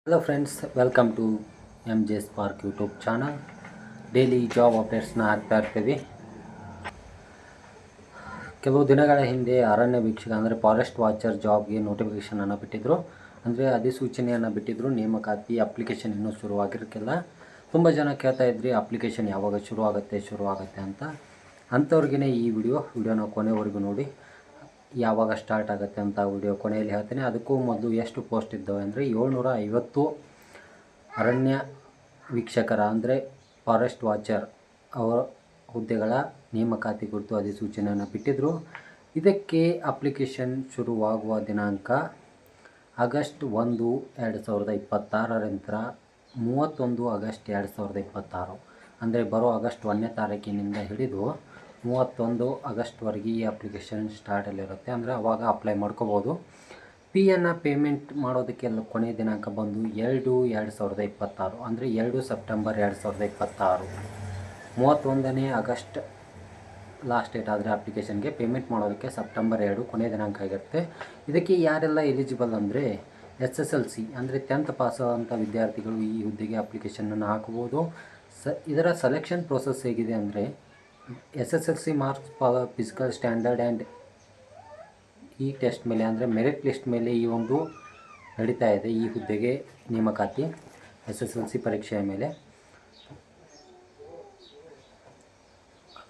Hello friends, welcome to MJ Spark YouTube channel. Daily job ಅಪ್ಡೇಟ್ಸ್ನ ಹಾಕ್ತಾ ಇರ್ತೀವಿ. ಕೆಲವು ದಿನಗಳ ಹಿಂದೆ ಅರಣ್ಯ ವೀಕ್ಷಕ ಅಂದರೆ ಫಾರೆಸ್ಟ್ ವಾಚರ್ ಜಾಬ್ಗೆ ನೋಟಿಫಿಕೇಷನನ್ನು ಬಿಟ್ಟಿದ್ದರು. ಅಂದರೆ ಅಧಿಸೂಚನೆಯನ್ನು ಬಿಟ್ಟಿದ್ದರು. ನೇಮಕಾತಿ ಅಪ್ಲಿಕೇಶನ್ ಇನ್ನೂ ಶುರುವಾಗಿರಕ್ಕಿಲ್ಲ. ತುಂಬ ಜನ ಕೇಳ್ತಾ ಇದ್ರಿ ಅಪ್ಲಿಕೇಶನ್ ಯಾವಾಗ ಶುರುವಾಗುತ್ತೆ ಅಂತ. ಅಂಥವ್ರಿಗೇ ಈ ವಿಡಿಯೋನ ಕೊನೆವರೆಗೂ ನೋಡಿ. ಯಾವಾಗ ಸ್ಟಾರ್ಟ್ ಆಗುತ್ತೆ ಅಂತ ವಿಡಿಯೋ ಕೊನೆಯಲ್ಲಿ ಹೇಳ್ತೇನೆ. ಅದಕ್ಕೂ ಮೊದಲು ಎಷ್ಟು ಪೋಸ್ಟ್ ಇದ್ದಾವೆ ಅಂದರೆ 750 ಅರಣ್ಯ ವೀಕ್ಷಕರ ಅಂದರೆ ಫಾರೆಸ್ಟ್ ವಾಚರ್ ಅವರ ಹುದ್ದೆಗಳ ನೇಮಕಾತಿ ಕುರಿತು ಅಧಿಸೂಚನೆಯನ್ನು ಬಿಟ್ಟಿದ್ದರು. ಇದಕ್ಕೆ ಅಪ್ಲಿಕೇಶನ್ ಶುರುವಾಗುವ ದಿನಾಂಕ ಆಗಸ್ಟ್ 1, 2026ರಿಂದ 31 ಆಗಸ್ಟ್ 2026 ಅಂದರೆ ಬರೋ ಆಗಸ್ಟ್ 1ನೇ ತಾರೀಕಿನಿಂದ ಹಿಡಿದು 31 ಆಗಸ್ಟ್ವರೆಗೆ ಈ ಅಪ್ಲಿಕೇಶನ್ ಸ್ಟಾರ್ಟಲ್ಲಿರುತ್ತೆ. ಅಂದರೆ ಅವಾಗ ಅಪ್ಲೈ ಮಾಡ್ಕೋಬೋದು. ಫೀಯನ್ನು ಪೇಮೆಂಟ್ ಮಾಡೋದಕ್ಕೆಲ್ಲ ಕೊನೆಯ ದಿನಾಂಕ ಬಂದು 2, 2026 ಅಂದರೆ 2 ಸೆಪ್ಟೆಂಬರ್ 2026. 31ನೇ ಆಗಸ್ಟ್ ಲಾಸ್ಟ್ ಡೇಟ್ ಆದರೆ ಅಪ್ಲಿಕೇಶನ್ಗೆ ಪೇಮೆಂಟ್ ಮಾಡೋದಕ್ಕೆ ಸೆಪ್ಟೆಂಬರ್ 2 ಕೊನೆಯ ದಿನಾಂಕ ಆಗಿರುತ್ತೆ. ಇದಕ್ಕೆ ಯಾರೆಲ್ಲ ಎಲಿಜಿಬಲ್ ಅಂದರೆ SSLC ಅಂದರೆ 10th ಪಾಸ್ ಆದಂಥ ವಿದ್ಯಾರ್ಥಿಗಳು ಈ ಹುದ್ದೆಗೆ ಅಪ್ಲಿಕೇಶನನ್ನು ಹಾಕ್ಬೋದು. ಇದರ ಸೆಲೆಕ್ಷನ್ ಪ್ರೋಸೆಸ್ ಹೇಗಿದೆ ಅಂದರೆ SSLC marks physical standard and ಈ ಟೆಸ್ಟ್ ಮೇಲೆ ಅಂದರೆ ಮೆರಿಟ್ ಲಿಸ್ಟ್ ಮೇಲೆ ಈ ಒಂದು ನಡೀತಾ ಇದೆ. ಈ ಹುದ್ದೆಗೆ ನೇಮಕಾತಿ SSLC ಪರೀಕ್ಷೆಯ ಮೇಲೆ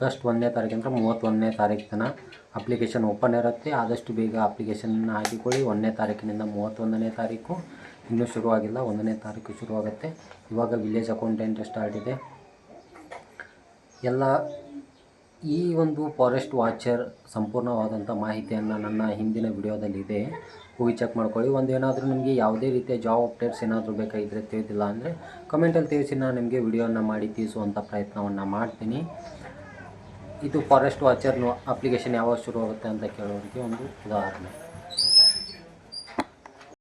ಆಗಸ್ಟ್ 1ನೇ ತಾರೀಕಿಂದ 31ನೇ ತಾರೀಕು ತನಕ ಅಪ್ಲಿಕೇಶನ್ ಓಪನ್ ಇರುತ್ತೆ. ಆದಷ್ಟು ಬೇಗ ಅಪ್ಲಿಕೇಶನ್ನ ಹಾಕಿಕೊಳ್ಳಿ. 1ನೇ ತಾರೀಕಿನಿಂದ 31ನೇ ತಾರೀಕು ಇನ್ನೂ ಶುರುವಾಗಿಲ್ಲ. 1ನೇ ತಾರೀಕು ಶುರುವಾಗುತ್ತೆ. ಇವಾಗ ವಿಲೇಜ್ ಅಕೌಂಟೆಂಟ್ ಸ್ಟಾರ್ಟ್ ಇದೆ. ಎಲ್ಲ ಈ ಒಂದು ಫಾರೆಸ್ಟ್ ವಾಚರ್ ಸಂಪೂರ್ಣವಾದಂಥ ಮಾಹಿತಿಯನ್ನು ನನ್ನ ಹಿಂದಿನ ವಿಡಿಯೋದಲ್ಲಿದೆ, ಹೋಗಿ ಚೆಕ್ ಮಾಡ್ಕೊಳ್ಳಿ. ಏನಾದರೂ ನಿಮಗೆ ಯಾವುದೇ ರೀತಿಯ ಜಾಬ್ ಅಪ್ಡೇಟ್ಸ್ ಏನಾದರೂ ಬೇಕಾಗಿದ್ದರೆ ತಿಳಿದಿಲ್ಲ ಅಂದರೆ ಕಮೆಂಟಲ್ಲಿ ತಿಳಿಸಿ, ನಾನು ನಿಮಗೆ ವಿಡಿಯೋನ ಮಾಡಿ ತಿಳಿಸುವಂಥ ಪ್ರಯತ್ನವನ್ನು ಮಾಡ್ತೀನಿ. ಇದು ಫಾರೆಸ್ಟ್ ವಾಚರ್ನು ಅಪ್ಲಿಕೇಶನ್ ಯಾವಾಗ ಶುರುವಾಗುತ್ತೆ ಅಂತ ಕೇಳೋರಿಗೆ ಒಂದು ಉದಾಹರಣೆ.